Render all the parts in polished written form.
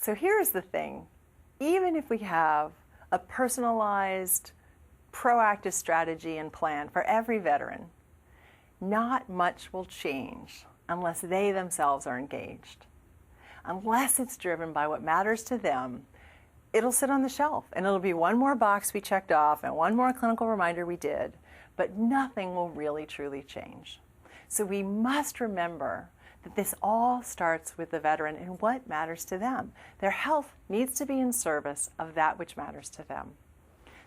So here's the thing. Even if we have a personalized, proactive strategy and plan for every veteran, not much will change unless they themselves are engaged. Unless it's driven by what matters to them, it'll sit on the shelf and it'll be one more box we checked off and one more clinical reminder we did, but nothing will really truly change. So we must remember that this all starts with the veteran and what matters to them. Their health needs to be in service of that which matters to them.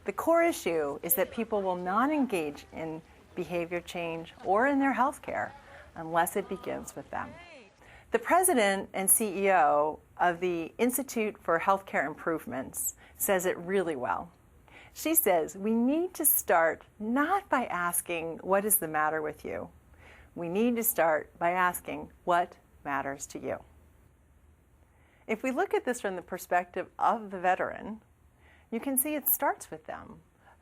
The core issue is that people will not engage in behavior change or in their health care unless it begins with them. The president and CEO of the Institute for Healthcare Improvements says it really well. She says, we need to start not by asking, what is the matter with you? We need to start by asking, what matters to you? If we look at this from the perspective of the veteran, you can see it starts with them.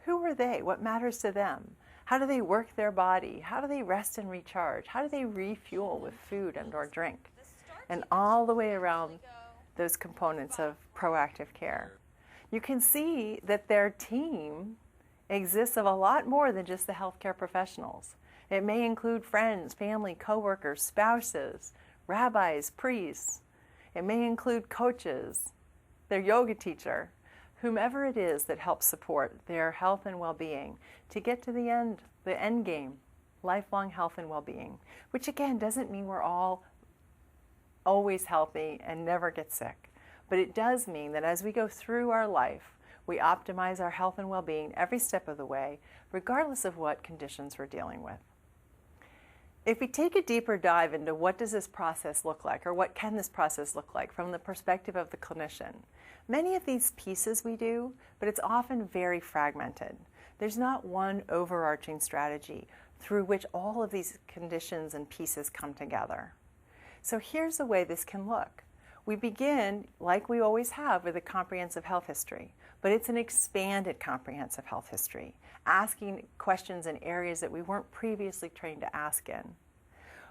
Who are they? What matters to them? How do they work their body? How do they rest and recharge? How do they refuel with food and or drink? And all the way around those components of proactive care. You can see that their team exists of a lot more than just the healthcare professionals. It may include friends, family, coworkers, spouses, rabbis, priests. It may include coaches, their yoga teacher, whomever it is that helps support their health and well-being to get to the end game, lifelong health and well-being, which again doesn't mean we're all always healthy and never get sick. But it does mean that as we go through our life, we optimize our health and well-being every step of the way, regardless of what conditions we're dealing with. If we take a deeper dive into what does this process look like, or what can this process look like from the perspective of the clinician, many of these pieces we do, but it's often very fragmented. There's not one overarching strategy through which all of these conditions and pieces come together. So here's the way this can look. We begin, like we always have, with a comprehensive health history, but it's an expanded comprehensive health history, asking questions in areas that we weren't previously trained to ask in.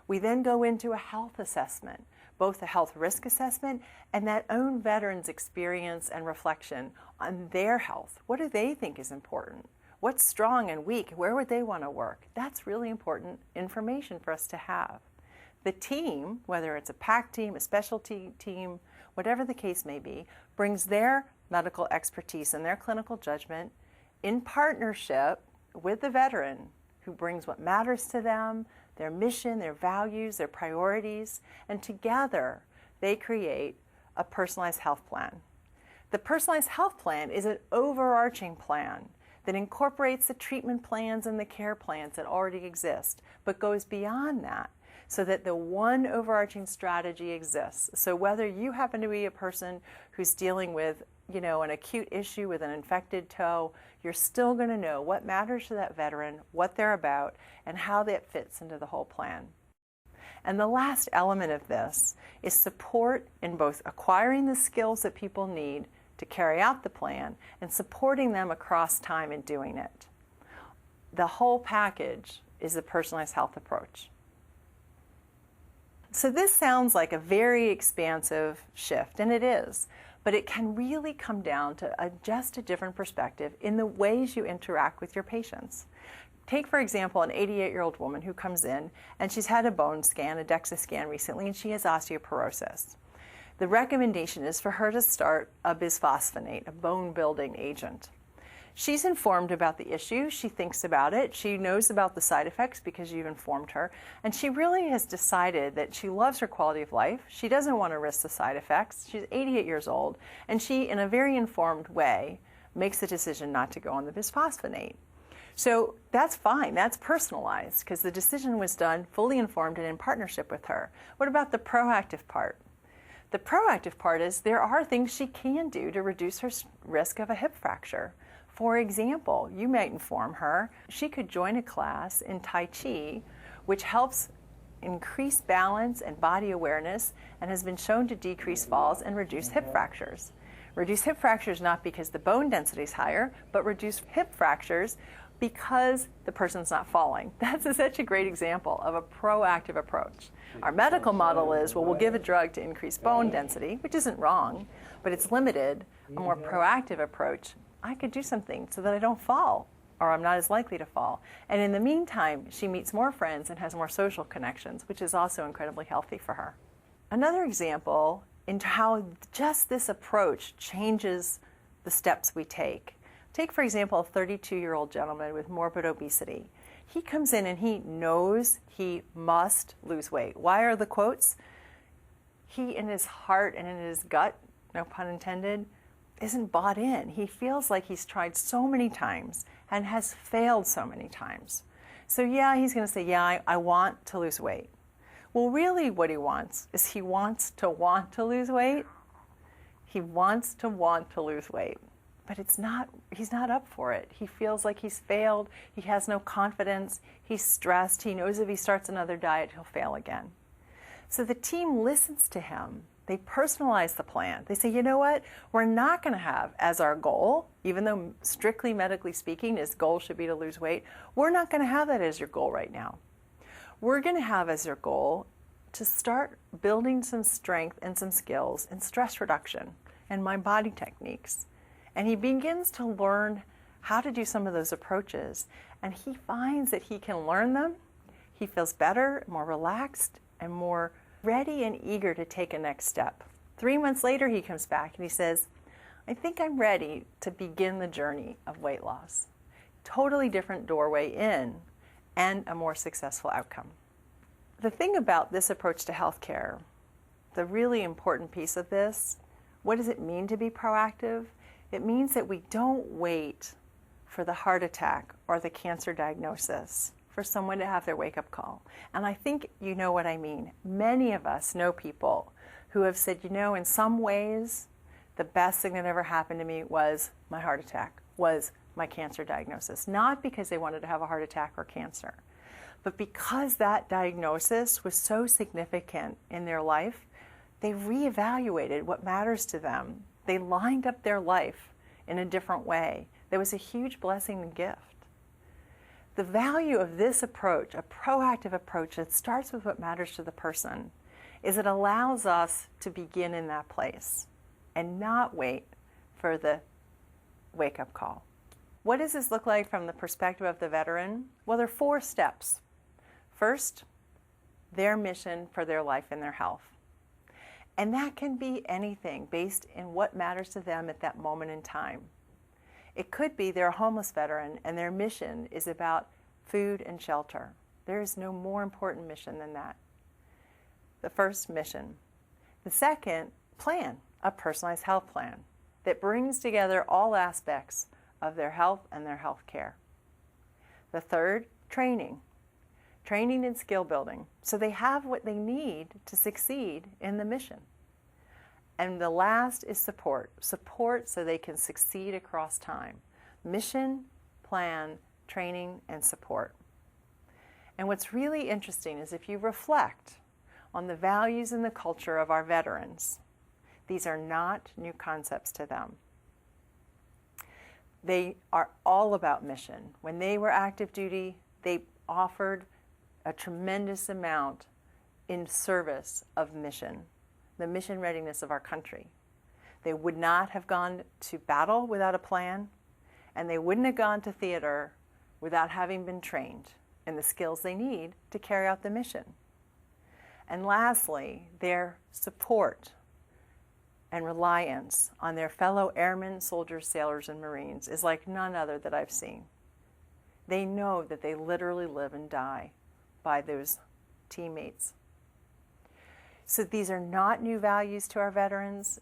We then go into a health assessment, both a health risk assessment and that own veteran's experience and reflection on their health. What do they think is important? What's strong and weak? Where would they want to work? That's really important information for us to have. The team, whether it's a PAC team, a specialty team, whatever the case may be, brings their medical expertise and their clinical judgment in partnership with the veteran, who brings what matters to them, their mission, their values, their priorities, and together they create a personalized health plan. The personalized health plan is an overarching plan that incorporates the treatment plans and the care plans that already exist, but goes beyond that, so that the one overarching strategy exists. So whether you happen to be a person who's dealing with, an acute issue with an infected toe, you're still going to know what matters to that veteran, what they're about, and how that fits into the whole plan. And the last element of this is support in both acquiring the skills that people need to carry out the plan and supporting them across time in doing it. The whole package is a personalized health approach. So this sounds like a very expansive shift, and it is, but it can really come down to just a different perspective in the ways you interact with your patients. Take, for example, an 88-year-old woman who comes in and she's had a bone scan, a DEXA scan recently, and she has osteoporosis. The recommendation is for her to start a bisphosphonate, a bone-building agent. She's informed about the issue, she thinks about it, she knows about the side effects because you've informed her, and she really has decided that she loves her quality of life, she doesn't want to risk the side effects, she's 88 years old, and she, in a very informed way, makes the decision not to go on the bisphosphonate. So that's fine, that's personalized, because the decision was done fully informed and in partnership with her. What about the proactive part? The proactive part is there are things she can do to reduce her risk of a hip fracture. For example, you might inform her she could join a class in Tai Chi, which helps increase balance and body awareness and has been shown to decrease falls and reduce hip fractures. Reduce hip fractures not because the bone density is higher, but reduce hip fractures because the person's not falling. That's such a great example of a proactive approach. Our medical model is, well, we'll give a drug to increase bone density, which isn't wrong, but it's limited. A more proactive approach, I could do something so that I don't fall, or I'm not as likely to fall. And in the meantime, she meets more friends and has more social connections, which is also incredibly healthy for her. Another example into how just this approach changes the steps we take. Take, for example, a 32-year-old gentleman with morbid obesity. He comes in and he knows he must lose weight. Why are the quotes? He, in his heart and in his gut, no pun intended, isn't bought in. He feels like he's tried so many times and has failed so many times. So yeah, he's going to say, yeah, I want to lose weight. Well, really what he wants is he wants to want to lose weight. He wants to want to lose weight. But he's not up for it. He feels like he's failed. He has no confidence. He's stressed. He knows if he starts another diet, he'll fail again. So the team listens to him. They personalize the plan. They say, you know what? We're not going to have as our goal, even though strictly medically speaking, his goal should be to lose weight, we're not going to have that as your goal right now. We're going to have as your goal to start building some strength and some skills in stress reduction and mind body techniques. And he begins to learn how to do some of those approaches. And he finds that he can learn them. He feels better, more relaxed, and more ready and eager to take a next step. 3 months later, he comes back and he says, I think I'm ready to begin the journey of weight loss. Totally different doorway in and a more successful outcome. The thing about this approach to healthcare, the really important piece of this, what does it mean to be proactive? It means that we don't wait for the heart attack or the cancer diagnosis for someone to have their wake-up call. And I think you know what I mean. Many of us know people who have said, you know, in some ways, the best thing that ever happened to me was my heart attack, was my cancer diagnosis. Not because they wanted to have a heart attack or cancer, but because that diagnosis was so significant in their life, they reevaluated what matters to them. They lined up their life in a different way. There was a huge blessing and gift. The value of this approach, a proactive approach that starts with what matters to the person, is it allows us to begin in that place and not wait for the wake-up call. What does this look like from the perspective of the veteran? Well, there are 4 steps. First, their mission for their life and their health. And that can be anything based in what matters to them at that moment in time. It could be they're a homeless veteran and their mission is about food and shelter. There is no more important mission than that. The first, mission. The second, plan, a personalized health plan that brings together all aspects of their health and their health care. The third, training. Training and skill building, so they have what they need to succeed in the mission. And the last is support. Support so they can succeed across time. Mission, plan, training, and support. And what's really interesting is if you reflect on the values and the culture of our veterans, these are not new concepts to them. They are all about mission. When they were active duty, they offered a tremendous amount in service of mission, the mission readiness of our country. They would not have gone to battle without a plan, and they wouldn't have gone to theater without having been trained in the skills they need to carry out the mission. And lastly, their support and reliance on their fellow airmen, soldiers, sailors, and Marines is like none other that I've seen. They know that they literally live and die by those teammates. So these are not new values to our veterans.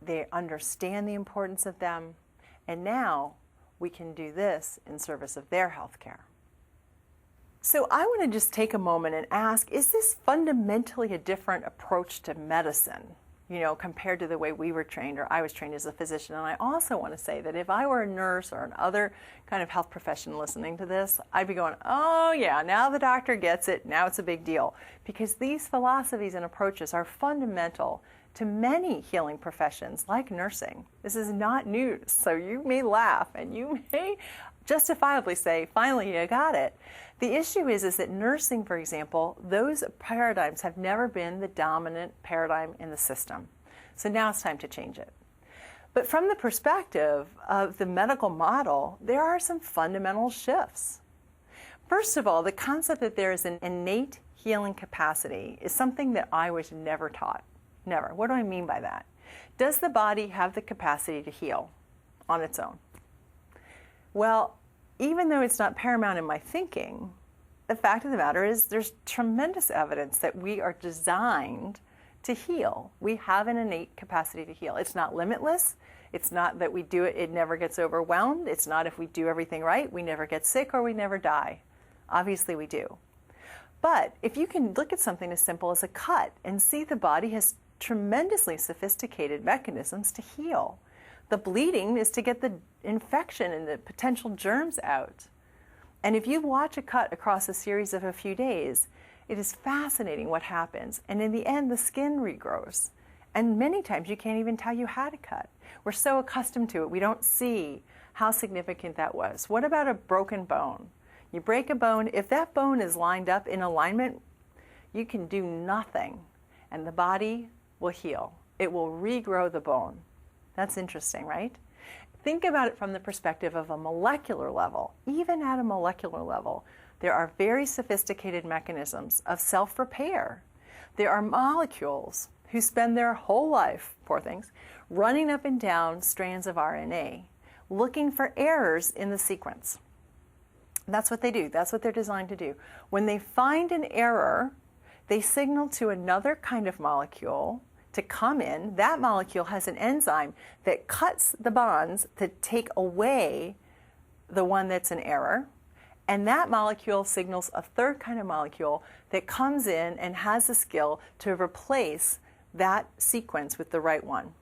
They understand the importance of them, and now we can do this in service of their health care. So I want to just take a moment and ask, is this fundamentally a different approach to medicine, compared to the way we were trained or I was trained as a physician? And I also want to say that if I were a nurse or another kind of health professional listening to this, I'd be going, oh yeah, now the doctor gets it, now it's a big deal. Because these philosophies and approaches are fundamental to many healing professions like nursing. This is not news, so you may laugh and you may justifiably say, finally you got it. The issue is that nursing, for example, those paradigms have never been the dominant paradigm in the system. So now it's time to change it. But from the perspective of the medical model, there are some fundamental shifts. First of all, the concept that there is an innate healing capacity is something that I was never taught. Never. What do I mean by that? Does the body have the capacity to heal on its own? Well, even though it's not paramount in my thinking, the fact of the matter is there's tremendous evidence that we are designed to heal. We have an innate capacity to heal. It's not limitless. It's not that we do it, it never gets overwhelmed. It's not if we do everything right, we never get sick or we never die. Obviously we do. But if you can look at something as simple as a cut and see the body has tremendously sophisticated mechanisms to heal. The bleeding is to get the infection and the potential germs out. And if you watch a cut across a series of a few days, it is fascinating what happens. And in the end, the skin regrows. And many times you can't even tell you had a cut. We're so accustomed to it, we don't see how significant that was. What about a broken bone? You break a bone, if that bone is lined up in alignment, you can do nothing, and the body will heal. It will regrow the bone. That's interesting, right? Think about it from the perspective of a molecular level. Even at a molecular level, there are very sophisticated mechanisms of self-repair. There are molecules who spend their whole life, poor things, running up and down strands of RNA, looking for errors in the sequence. That's what they do. That's what they're designed to do. When they find an error, they signal to another kind of molecule to come in. That molecule has an enzyme that cuts the bonds to take away the one that's an error. And that molecule signals a third kind of molecule that comes in and has the skill to replace that sequence with the right one.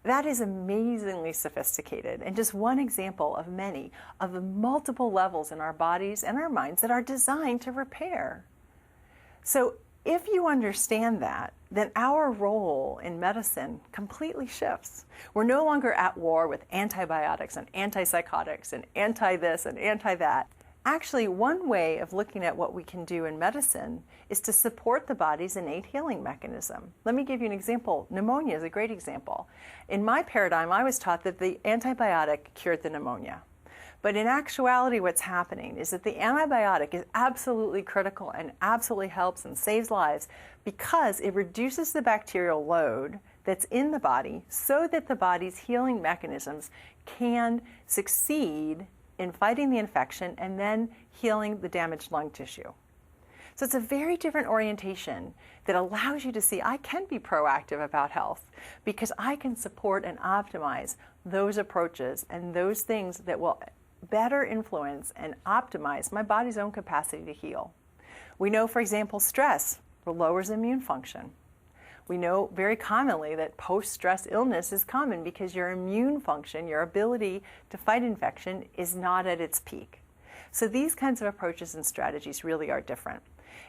That is amazingly sophisticated, and just one example of many of the multiple levels in our bodies and our minds that are designed to repair. So if you understand that, then our role in medicine completely shifts. We're no longer at war with antibiotics and antipsychotics and anti-this and anti-that. Actually, one way of looking at what we can do in medicine is to support the body's innate healing mechanism. Let me give you an example. Pneumonia is a great example. In my paradigm, I was taught that the antibiotic cured the pneumonia. But in actuality, what's happening is that the antibiotic is absolutely critical and absolutely helps and saves lives because it reduces the bacterial load that's in the body so that the body's healing mechanisms can succeed in fighting the infection and then healing the damaged lung tissue. So it's a very different orientation that allows you to see I can be proactive about health because I can support and optimize those approaches and those things that will better influence and optimize my body's own capacity to heal. We know, for example, stress lowers immune function. We know very commonly that post-stress illness is common because your immune function, your ability to fight infection, is not at its peak. So these kinds of approaches and strategies really are different.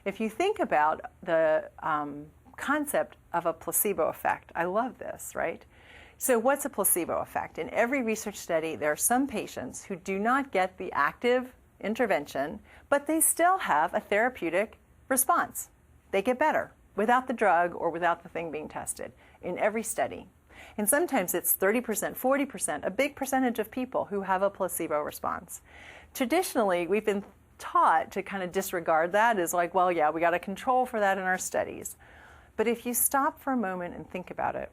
If you think about the concept of a placebo effect, I love this, right? So what's a placebo effect? In every research study, there are some patients who do not get the active intervention, but they still have a therapeutic response. They get better without the drug or without the thing being tested in every study. And sometimes it's 30%, 40%, a big percentage of people who have a placebo response. Traditionally, we've been taught to kind of disregard that as like, well, yeah, we got to control for that in our studies. But if you stop for a moment and think about it,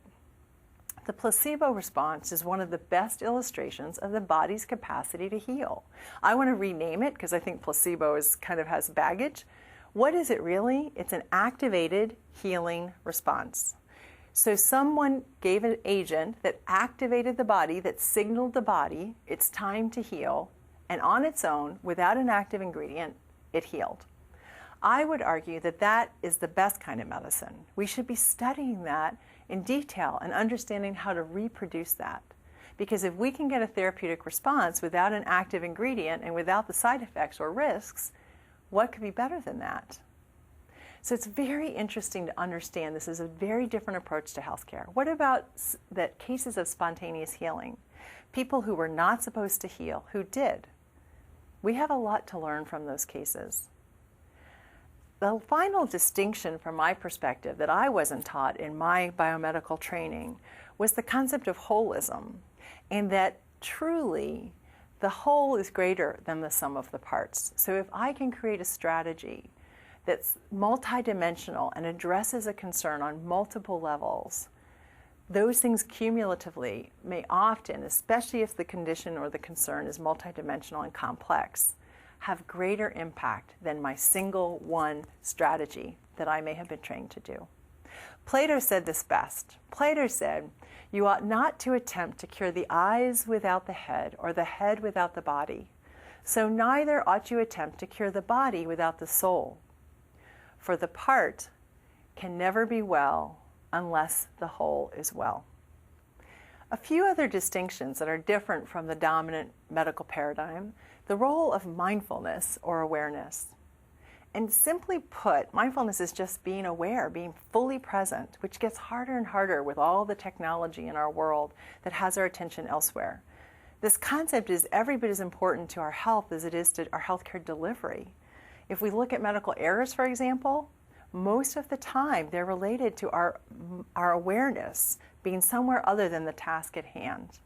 the placebo response is one of the best illustrations of the body's capacity to heal. I want to rename it because I think placebo is kind of has baggage. What is it really? It's an activated healing response. So someone gave an agent that activated the body, that signaled the body it's time to heal, and on its own, without an active ingredient, it healed. I would argue that that is the best kind of medicine. We should be studying that in detail and understanding how to reproduce that. Because if we can get a therapeutic response without an active ingredient and without the side effects or risks, what could be better than that? So it's very interesting to understand this is a very different approach to healthcare. What about the cases of spontaneous healing? People who were not supposed to heal, who did. We have a lot to learn from those cases. The final distinction from my perspective that I wasn't taught in my biomedical training was the concept of holism, and that truly the whole is greater than the sum of the parts. So if I can create a strategy that's multidimensional and addresses a concern on multiple levels, those things cumulatively may often, especially if the condition or the concern is multidimensional and complex, have greater impact than my single one strategy that I may have been trained to do. Plato said this best. Plato said, "You ought not to attempt to cure the eyes without the head, or the head without the body. So neither ought you attempt to cure the body without the soul. For the part can never be well unless the whole is well." A few other distinctions that are different from the dominant medical paradigm: the role of mindfulness or awareness. And simply put, mindfulness is just being aware, being fully present, which gets harder and harder with all the technology in our world that has our attention elsewhere. This concept is every bit as important to our health as it is to our healthcare delivery. If we look at medical errors, for example, most of the time they're related to our awareness being somewhere other than the task at hand.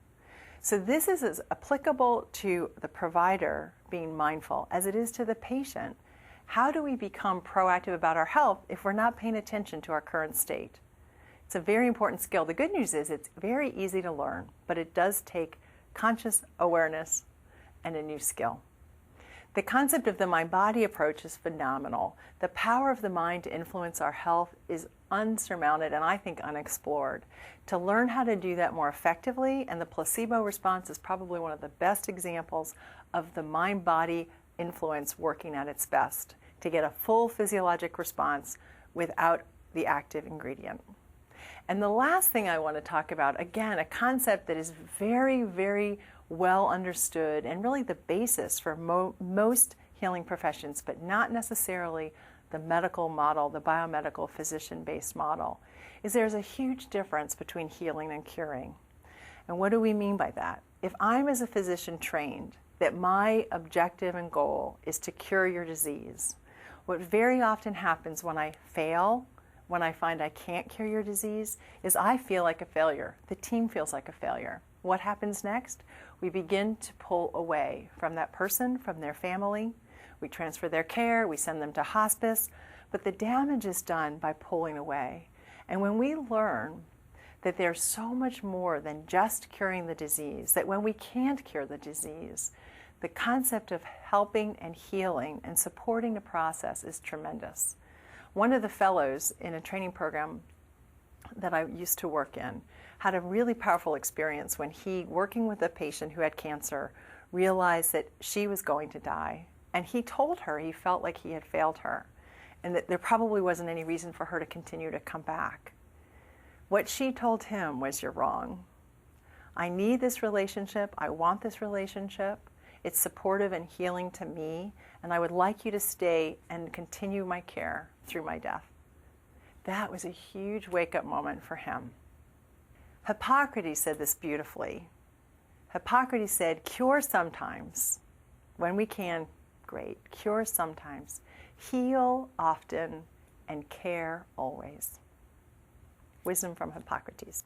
So this is as applicable to the provider being mindful as it is to the patient. How do we become proactive about our health if we're not paying attention to our current state? It's a very important skill. The good news is it's very easy to learn, but it does take conscious awareness and a new skill. The concept of the mind-body approach is phenomenal. The power of the mind to influence our health is unsurmounted and I think unexplored. To learn how to do that more effectively, and the placebo response is probably one of the best examples of the mind-body influence working at its best, to get a full physiologic response without the active ingredient. And the last thing I want to talk about, again, a concept that is very, very well understood and really the basis for most healing professions, but not necessarily the medical model, the biomedical physician-based model, is there's a huge difference between healing and curing. And what do we mean by that? If I'm as a physician trained that my objective and goal is to cure your disease, what very often happens when I fail, when I find I can't cure your disease, is I feel like a failure. The team feels like a failure. What happens next? We begin to pull away from that person, from their family. We transfer their care, we send them to hospice, but the damage is done by pulling away. And when we learn that there's so much more than just curing the disease, that when we can't cure the disease, the concept of helping and healing and supporting the process is tremendous. One of the fellows in a training program that I used to work in had a really powerful experience when he, working with a patient who had cancer, realized that she was going to die. And he told her he felt like he had failed her and that there probably wasn't any reason for her to continue to come back. What she told him was, "You're wrong. I need this relationship. I want this relationship. It's supportive and healing to me, and I would like you to stay and continue my care through my death." That was a huge wake-up moment for him. Hippocrates said this beautifully. Hippocrates said, "Cure sometimes. When we can, great. Cure sometimes. Heal often and care always." Wisdom from Hippocrates.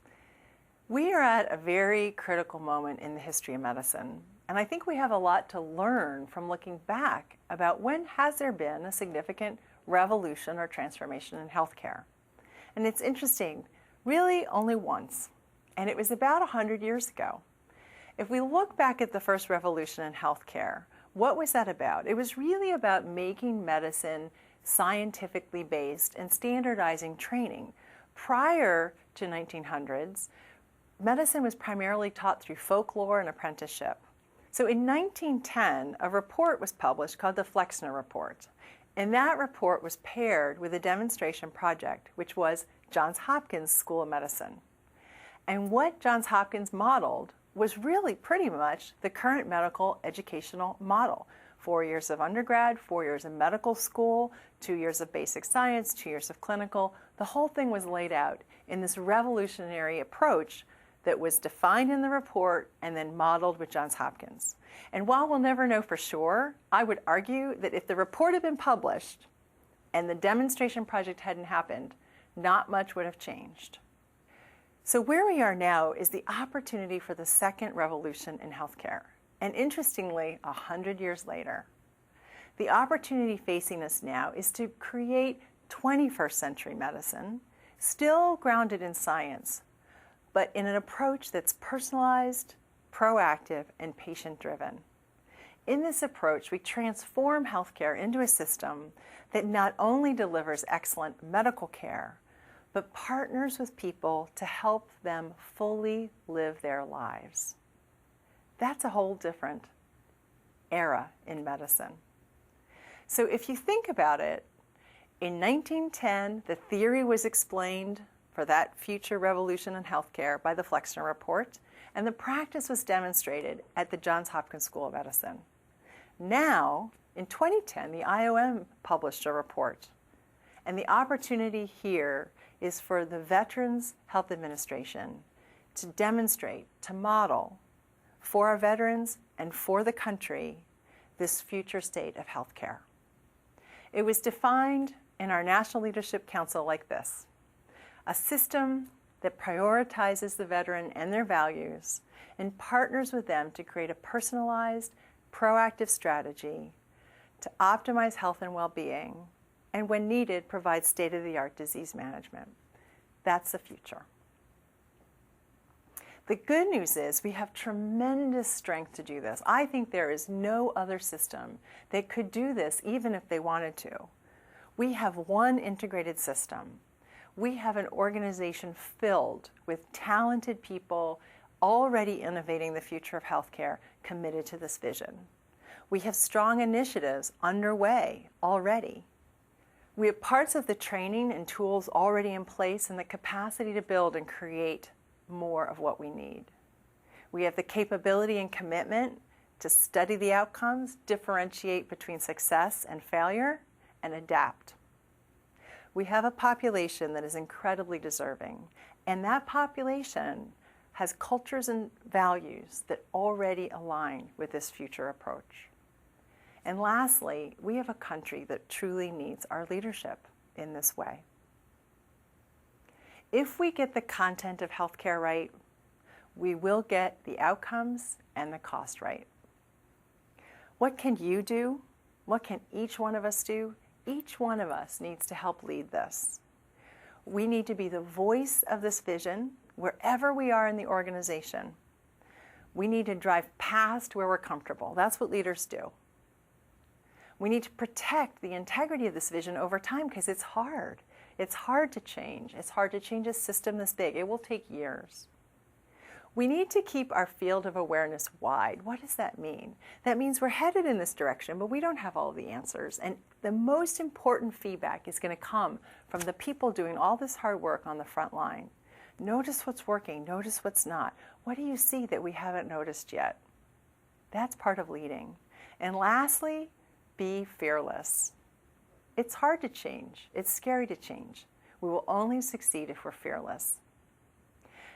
We are at a very critical moment in the history of medicine, and I think we have a lot to learn from looking back about when has there been a significant revolution or transformation in healthcare. And it's interesting, really only once, and it was about 100 years ago. If we look back at the first revolution in healthcare, what was that about? It was really about making medicine scientifically based and standardizing training. Prior to 1900s, medicine was primarily taught through folklore and apprenticeship. So in 1910, a report was published called the Flexner Report. And that report was paired with a demonstration project, which was Johns Hopkins School of Medicine. And what Johns Hopkins modeled was really pretty much the current medical educational model. 4 years of undergrad, 4 years of medical school, 2 years of basic science, 2 years of clinical. The whole thing was laid out in this revolutionary approach that was defined in the report and then modeled with Johns Hopkins. And while we'll never know for sure, I would argue that if the report had been published and the demonstration project hadn't happened, not much would have changed. So where we are now is the opportunity for the second revolution in healthcare. And interestingly, 100 years later, the opportunity facing us now is to create 21st century medicine, still grounded in science, but in an approach that's personalized, proactive, and patient-driven. In this approach, we transform healthcare into a system that not only delivers excellent medical care, but partners with people to help them fully live their lives. That's a whole different era in medicine. So if you think about it, in 1910, the theory was explained for that future revolution in healthcare by the Flexner Report, and the practice was demonstrated at the Johns Hopkins School of Medicine. Now, in 2010, the IOM published a report, and the opportunity here is for the Veterans Health Administration to demonstrate, to model for our veterans and for the country this future state of healthcare. It was defined in our National Leadership Council like this: a system that prioritizes the veteran and their values and partners with them to create a personalized, proactive strategy to optimize health and well-being, and when needed, provide state-of-the-art disease management. That's the future. The good news is we have tremendous strength to do this. I think there is no other system that could do this even if they wanted to. We have one integrated system. We have an organization filled with talented people already innovating the future of healthcare, committed to this vision. We have strong initiatives underway already. We have parts of the training and tools already in place and the capacity to build and create more of what we need. We have the capability and commitment to study the outcomes, differentiate between success and failure, and adapt. We have a population that is incredibly deserving, and that population has cultures and values that already align with this future approach. And lastly, we have a country that truly needs our leadership in this way. If we get the content of healthcare right, we will get the outcomes and the cost right. What can you do? What can each one of us do? Each one of us needs to help lead this. We need to be the voice of this vision wherever we are in the organization. We need to drive past where we're comfortable. That's what leaders do. We need to protect the integrity of this vision over time because it's hard. It's hard to change. It's hard to change a system this big. It will take years. We need to keep our field of awareness wide. What does that mean? That means we're headed in this direction, but we don't have all the answers. And the most important feedback is going to come from the people doing all this hard work on the front line. Notice what's working. Notice what's not. What do you see that we haven't noticed yet? That's part of leading. And lastly, be fearless. It's hard to change. It's scary to change. We will only succeed if we're fearless.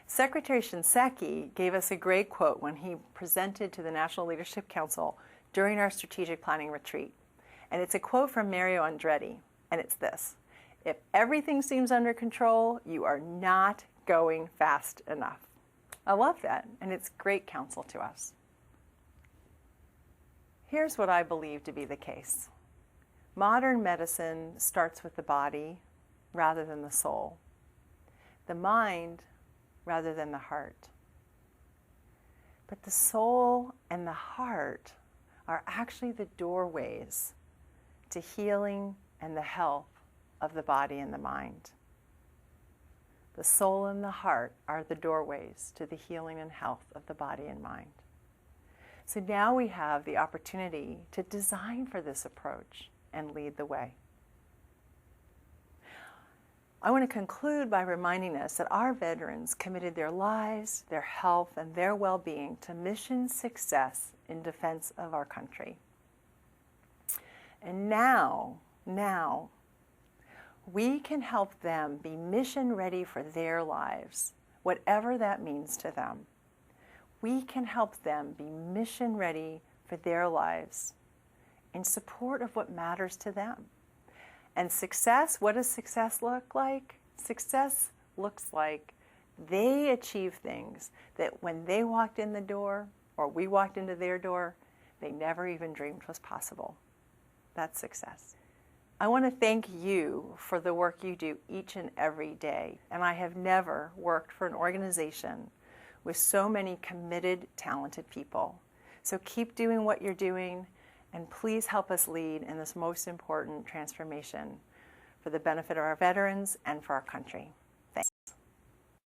Secretary Shinseki gave us a great quote when he presented to the National Leadership Council during our strategic planning retreat. And it's a quote from Mario Andretti, and it's this: "If everything seems under control, you are not going fast enough." I love that, and it's great counsel to us. Here's what I believe to be the case. Modern medicine starts with the body rather than the soul, the mind rather than the heart. But the soul and the heart are actually the doorways to healing and the health of the body and the mind. The soul and the heart are the doorways to the healing and health of the body and mind. So now we have the opportunity to design for this approach and lead the way. I want to conclude by reminding us that our veterans committed their lives, their health, and their well-being to mission success in defense of our country. And now, we can help them be mission ready for their lives, whatever that means to them. We can help them be mission ready for their lives in support of what matters to them. And success, what does success look like? Success looks like they achieve things that when they walked in the door, or we walked into their door, they never even dreamed was possible. That's success. I want to thank you for the work you do each and every day. And I have never worked for an organization with so many committed, talented people. So keep doing what you're doing, and please help us lead in this most important transformation for the benefit of our veterans and for our country.